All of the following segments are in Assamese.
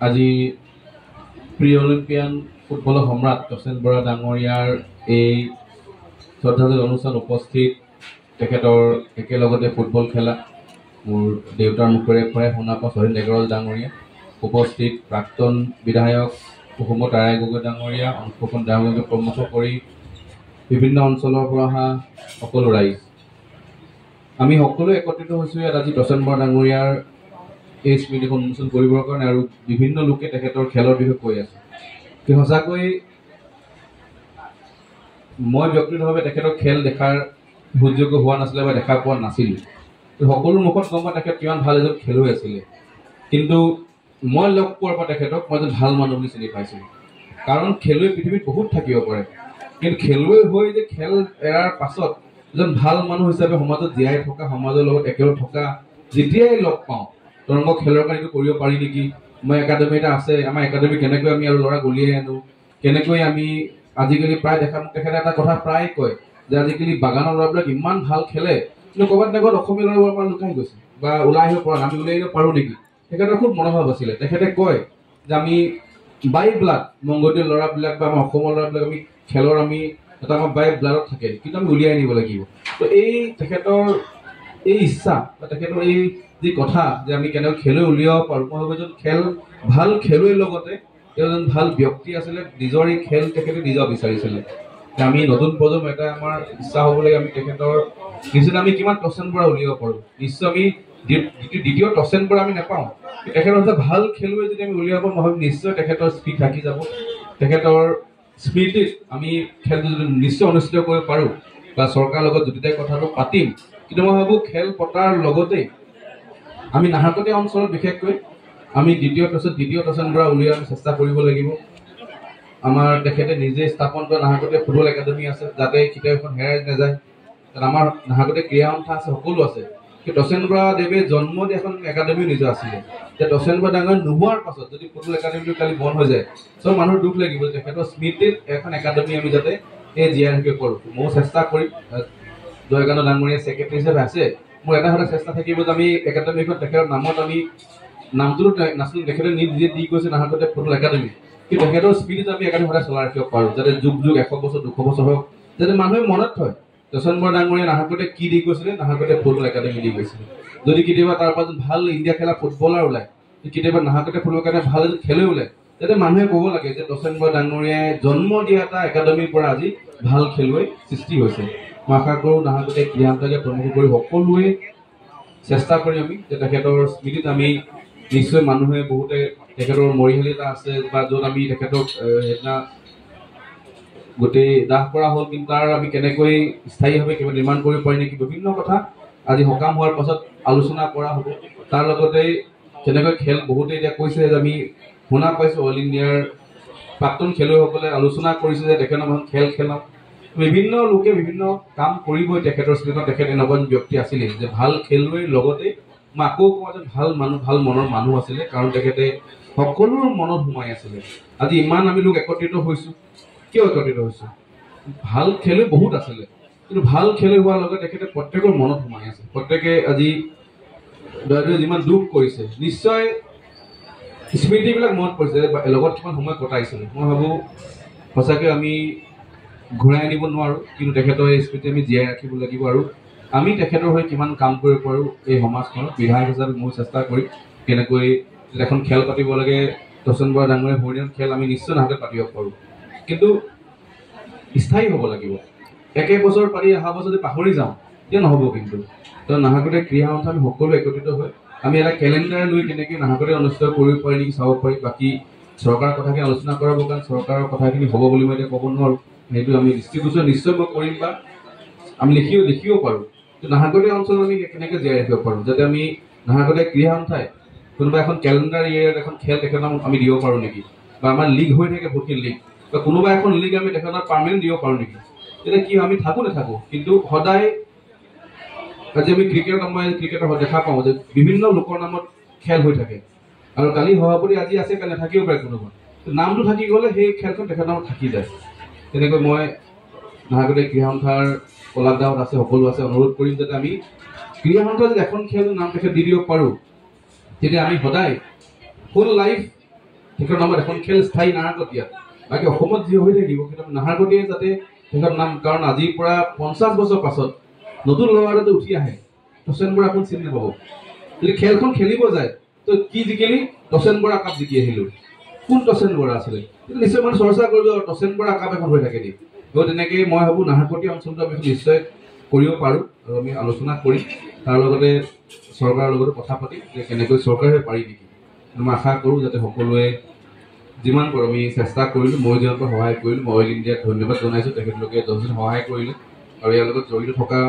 আজি প্ৰি অলিম্পিয়ান ফুটবলৰ সম্ৰাট তপসেন বৰা ডাঙৰীয়াৰ এই শ্ৰদ্ধাঞ্জলি অনুষ্ঠান উপস্থিত তেখেতৰ একেলগতে ফুটবল খেলা মোৰ দেউতাৰ মুখেৰে প্ৰায় শুনা পাওঁ শহীদ নেগৰল ডাঙৰীয়া, উপস্থিত প্ৰাক্তন বিধায়ক কুসুম তাৰাই গগৈ ডাঙৰীয়া, অংশগ্ৰহণ ডাঙৰীয়াকে প্ৰমুখ কৰি বিভিন্ন অঞ্চলৰ পৰা অহা সকলো ৰাইজ, আমি সকলো একত্ৰিত হৈছোঁ ইয়াত আজি তপসেন বৰা ডাঙৰীয়াৰ এই স্মৃতিখন উন্মোচন কৰিবৰ কাৰণে। আৰু বিভিন্ন লোকে তেখেতৰ খেলৰ বিষয়ে কৈ আছে কি সঁচাকৈ মই ব্যক্তিগতভাৱে তেখেতৰ খেল দেখাৰ সুযোগ্য হোৱা নাছিলে বা দেখা পোৱা নাছিলোঁ। সকলো মুখত গম পাওঁ তেখেত কিমান ভাল এজন খেলুৱৈ আছিলে, কিন্তু মই লগ পোৱাৰ পৰা তেখেতক মই এজন ভাল মানুহ বুলি চিনি পাইছিলোঁ। কাৰণ খেলুৱৈ পৃথিৱীত বহুত থাকিব পাৰে, কিন্তু খেলুৱৈ হৈ যে খেল এৰাৰ পাছত এজন ভাল মানুহ হিচাপে সমাজত জীয়াই থকা, সমাজৰ লগত একেলগে থকা যেতিয়াই লগ পাওঁ তৰংগ খেলৰ কাৰণে কৰিব পাৰি নেকি, মই একাডেমি এটা আছে, আমাৰ একাডেমি কেনেকৈ আমি আৰু ল'ৰাক উলিয়াই আনো, কেনেকৈ আমি আজিকালি প্ৰায় দেখা তেখেতে এটা কথা প্ৰায় কয় যে আজিকালি বাগানৰ ল'ৰাবিলাক ইমান ভাল খেলে, কিন্তু ক'ৰবাত না ক'ৰবাত অসমীয়া ল'ৰাবোৰৰ পৰা লুকাই গৈছে বা ওলাই আহিব পৰা নাই, আমি উলিয়াই আহিব পাৰোঁ নেকি। তেখেতৰ খুব মনোভাৱ আছিলে। তেখেতে কয় যে আমি বাই ব্লাড মংগোলীয় ল'ৰাবিলাক বা আমাৰ অসমৰ ল'ৰাবিলাক আমি খেলৰ আমি এটা আমাৰ বাই ব্লাডত থাকে, কিন্তু আমি উলিয়াই আনিব লাগিব। তো এই তেখেতৰ এই ইচ্ছা বা তেখেতৰ এই যি কথা যে আমি কেনেকৈ খেলুৱৈ উলিয়াব পাৰোঁ, মই ভাবোঁ এজন ভাল খেলুৱৈৰ লগতে তেওঁ এজন ভাল ব্যক্তি আছিলে। নিজৰ এই খেল তেখেতে নিজক বিচাৰিছিলে। আমি নতুন প্ৰজন্ম এটা আমাৰ ইচ্ছা হ'ব লাগে আমি তেখেতৰ নিশ্চয় আমি কিমান তপসেন বৰা উলিয়াব পাৰোঁ। নিশ্চয় আমি দ্বিতীয় তপসেন বৰা আমি নাপাওঁ, তেখেতৰ এটা ভাল খেলুৱৈ যদি আমি উলিয়াব নহয় নিশ্চয় তেখেতৰ স্পীড থাকি যাব। তেখেতৰ স্মৃতিত আমি খেলটো যদি নিশ্চয় অনুষ্ঠিত কৰিব পাৰোঁ বা চৰকাৰৰ লগত যুটিয়াই কথাটো পাতিম, কিন্তু মই ভাবোঁ খেল পতাৰ লগতেই আমি নাহৰকটীয়া অঞ্চলত বিশেষকৈ আমি দ্বিতীয় তপসেন বৰা উলিওৱাৰ চেষ্টা কৰিব লাগিব। আমাৰ তেখেতে নিজে স্থাপন কৰা নাহৰকটীয়া ফুটবল একাডেমি আছে, যাতে কিতাপখন হেৰাই নাযায়। আমাৰ নাহৰকটীয়া ক্ৰীড়া সন্থা আছে, সকলো আছে, কিন্তু তপসেন বৰা দেৱে জন্ম দিয়া এখন একাডেমিও নিজৰ আছিলে। যে তপসেন বৰা ডাঙৰ নোহোৱাৰ পাছত যদি ফুটবল একাডেমিটো কালি বন্ধ হৈ যায়, চব মানুহৰ দুখ লাগিব। তেখেতৰ স্মৃতিত এখন একাডেমি আমি যাতে এই জীয়াই ৰাখিব পাৰোঁ। ময়ো চেষ্টা কৰিম, জয়কান্ত ডাঙৰীয়া ছেক্ৰেটাৰী হিচাপে আছে, মোৰ এটা সদায় চেষ্টা থাকিব যে আমি একাডেমিখন তেখেতৰ নামত আমি নামটোতো নাছিলোঁ, তেখেতে নিজে দি গৈছে নাহৰকটীয়া ফুটবল একাডেমি, কিন্তু তেখেতৰ স্মৃতিত আমি একাডেমি সদায় চলাই ৰাখিব পাৰোঁ, যাতে যুগ 100 বছৰ 200 বছৰ হওক, যাতে মানুহে মনত থয় তপসেন বৰা ডাঙৰীয়া নাহৰকটীয়া কি দি গৈছিলে, নাহৰকটীয়া ফুটবল একাডেমি দি গৈছিলে। যদি কেতিয়াবা তাৰ পৰা ভাল ইণ্ডিয়া খেলা ফুটবলাৰ ওলায়, কেতিয়াবা নাহৰকটীয়া ফুটবল কাৰণে ভাল এজন খেলুৱৈ ওলায়, যাতে মানুহে ক'ব লাগে যে তপসেন বৰা ডাঙৰীয়াই জন্ম দিয়া এটা একাডেমিৰ পৰা আজি ভাল খেলুৱৈ সৃষ্টি হৈছে। মই আশা কৰোঁ নাহৰকটীয়া ক্ৰীড়া সন্থাকে প্ৰমুখ কৰি সকলোৱে চেষ্টা কৰিম আমি যে তেখেতৰ স্মৃতিত আমি নিশ্চয় মানুহে বহুতে তেখেতৰ মৰিশালি এটা আছে বা য'ত আমি তেখেতক সেইদিনা গোটেই দাহ কৰা হ'ল, কিন্তু তাৰ আমি কেনেকৈ স্থায়ীভাৱে কিবা নিৰ্মাণ কৰিব পাৰি নেকি, বিভিন্ন কথা আজি সকাম হোৱাৰ পাছত আলোচনা কৰা হ'ব। তাৰ লগতে কেনেকৈ খেল বহুতে এতিয়া কৈছে যে আমি শুনা পাইছোঁ অল ইণ্ডিয়াৰ প্ৰাক্তন খেলুৱৈসকলে আলোচনা কৰিছে যে তেখেতৰ এখন খেল খেলাম। বিভিন্ন লোকে বিভিন্ন কাম কৰিবই তেখেতৰ স্মৃতিত। তেখেত এনেকুৱা এজন ব্যক্তি আছিলে যে ভাল খেলুৱৈৰ লগতে মই আকৌ কোৱা যে ভাল মানুহ, ভাল মনৰ মানুহ আছিলে, কাৰণ তেখেতে সকলোৰ মনত সোমাই আছিলে। আজি ইমান আমি লোক একত্ৰিত হৈছোঁ, কিয় একত্ৰিত হৈছোঁ? ভাল খেলুৱৈ বহুত আছিলে, কিন্তু ভাল খেলুৱৈ হোৱাৰ লগতে তেখেতে প্ৰত্যেকৰ মনত সোমাই আছে। প্ৰত্যেকে আজি দয়াদয়ে যিমান দুখ কৰিছে, নিশ্চয় স্মৃতিবিলাক মনত পৰিছে, লগত কিমান সময় কটাইছিলে। মই ভাবোঁ সঁচাকৈ আমি ঘূৰাই আনিব নোৱাৰোঁ, কিন্তু তেখেতৰ এই স্মৃতি আমি জীয়াই ৰাখিব লাগিব। আৰু আমি তেখেতৰ হৈ কিমান কাম কৰিব পাৰোঁ এই সমাজখনত বিধায়ক হিচাপে মই চেষ্টা কৰিম। কেনেকৈ এখন খেল পাতিব লাগে, তপসেন বৰা ডাঙৰীয়া হৰিণ খেল আমি নিশ্চয় নাহৰকটীয়াত পাতিব পাৰোঁ, কিন্তু স্থায়ী হ'ব লাগিব। একে বছৰ পাতি অহা বছৰ যদি পাহৰি যাওঁ তেতিয়া নহ'ব। কিন্তু তো নাহৰকটীয়া ক্ৰীড়া সন্থা আমি সকলো একত্ৰিত হৈ আমি এটা কেলেণ্ডাৰ লৈ কেনেকৈ নাহৰকটীয়াত অনুষ্ঠিত কৰিব পাৰি নেকি চাব পাৰি। বাকী চৰকাৰৰ কথাখিনি আলোচনা কৰাব, কাৰণ চৰকাৰৰ কথাখিনি হ'ব বুলি মই এতিয়া ক'ব নোৱাৰোঁ। সেইটো আমি ডিষ্ট্ৰিবিউচন নিশ্চয় মই কৰিম বা আমি লিখিব পাৰোঁ। কিন্তু নাহৰকটীয়া অঞ্চলত আমি কেনেকৈ জীয়াই ৰাখিব পাৰোঁ, যাতে আমি নাহৰকটীয়া ক্ৰীড়া সন্থাই কোনোবা এখন কেলেণ্ডাৰ ইয়েৰত এখন খেল তেখেতৰ আমি দিব পাৰোঁ নেকি, বা আমাৰ লীগ হৈ থাকে বহুতখিনি লীগ, বা কোনোবা এখন লীগ আমি তেখেতৰ পাৰ্মানেণ্ট দিব পাৰোঁ নেকি। তেতিয়া কি আমি নাথাকোঁ, কিন্তু সদায় আজি আমি ক্ৰিকেটৰ দেখা পাওঁ যে বিভিন্ন লোকৰ নামত খেল হৈ থাকে, আৰু কালি সভাপতি আজি আছে, কালি নাথাকিব পাৰে কোনোবা, নামটো থাকি গ'লে সেই খেলখন তেখেতৰ নামত থাকি যায়। তেনেকৈ মই নাহৰকটীয়া ক্ৰীড়া সন্থাৰ কলাক গাঁৱত আছে, সকলো আছে, অনুৰোধ কৰিম যাতে আমি ক্ৰীড়া সন্থাৰ যদি এখন খেল নাম তেখেত দি দিব পাৰোঁ, তেতিয়া আমি সদায় ফুল লাইফ তেখেতৰ নামত এখন খেল স্থায়ী নাহৰকটীয়াত বাকী অসমত যি হৈ থাকিব কিন্তু নাহৰকটীয়াই যাতে তেখেতৰ নাম কাৰণ আজিৰ পৰা 50 বছৰ পাছত নতুন ল'ৰা যাতে উঠি আহে টচেন বৰা কোন চিনি নাপাব যদি খেলখন খেলিব যায় তো কি জিকিলি টচেন বৰা কাপ জিকি আহিলো কোন টচেন বৰা আছিলে নিশ্চয় মানে চৰ্চা কৰিব টচেন বৰা কাপ এখন হৈ থাকে নি গতিকে তেনেকৈ মই ভাবোঁ নাহৰকটীয়া অঞ্চলটো আমি নিশ্চয় কৰিব পাৰোঁ আৰু আমি আলোচনা কৰি তাৰ লগতে চৰকাৰৰ লগতো কথা পাতি যে কেনেকৈ চৰকাৰে পাৰি নেকি মই আশা কৰোঁ যাতে সকলোৱে যিমান পাৰোঁ আমি চেষ্টা কৰিলোঁ মই যিমান পাৰোঁ সহায় কৰিলোঁ মই অইল ইণ্ডিয়াক ধন্যবাদ জনাইছোঁ তেখেতলোকে যথেষ্ট সহায় কৰিলে আৰু ইয়াৰ লগত জড়িত থকা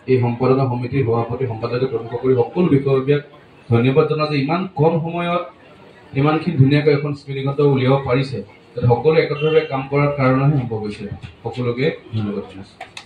এই সম্পাদনা সমিতিৰ সভাপতি সম্পাদকে প্ৰমুখ কৰি সকলো বিষয়ববীয়াক ধন্যবাদ জনাওঁ যে ইমান কম সময়ত ইমানখিনি ধুনীয়াকৈ এখন স্মৃতিগ্ৰন্থ উলিয়াব পাৰিছে সকলোৱে একত্ৰভাৱে কাম কৰাৰ কাৰণেহে সম্ভৱ হৈছে সকলোকে ধন্যবাদ জনাইছোঁ